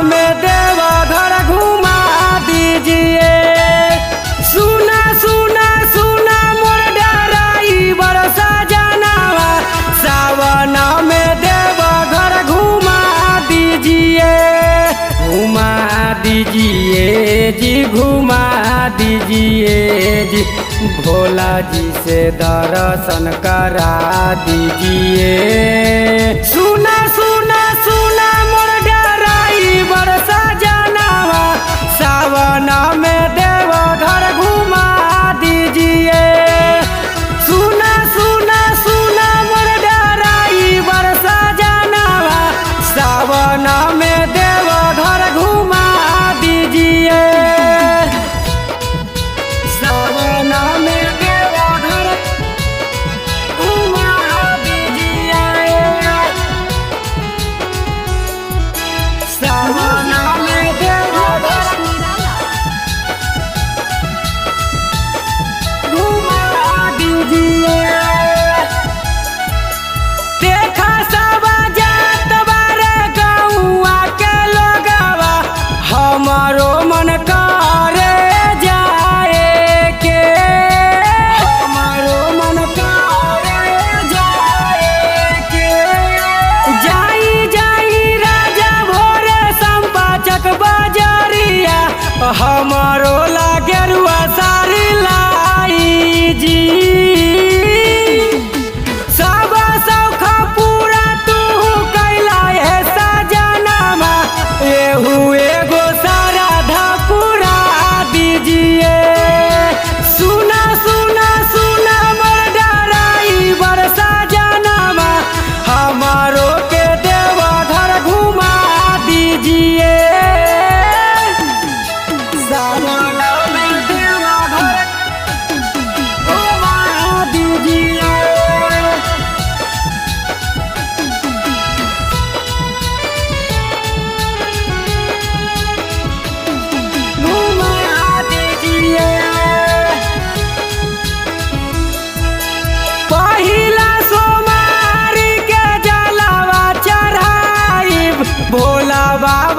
में देवघर घुमा दीजिए। सुना सुना सुना मोर ड्राइवर सजनवा, सावन में देवघर घुमा दीजिए। घुमा दीजिए जी, घुमा दीजिए जी, भोला जी से दर्शन करा दीजिए। सुना सुना सुना मोर ड्राइवर सजनवा, सावन में देवघर घुमा दीजिए। सुना सुना सुना मोर ड्राइवर सजनवा, सावन में देवघर घुमा दीजिए। सावन में देवघर घुमा दीजिए। सावन में देवघर घुमा दीजिए। देखा सब जात बारे गौआ के लोगवा, हमारो मन करे जाए के। हमारो मन करे जाए के। जाई जाई राजा भोरे संपाचक बजरिया, हमारो लागेरुआ सारी लाई जी। सब सौख पूरा तू कैला है सजनवा, एहू एगो श्राद्ध पूरा दीजिए। सुना सुना सुना मोर ड्राइवर सजनवा, हमारो के देवघर घुमा दीजिए। सावन में देवघर घुमा दीजिए। घुमा दीजिए। पहिला सोमवारी के जलवा चढ़ाई, भोला बाबा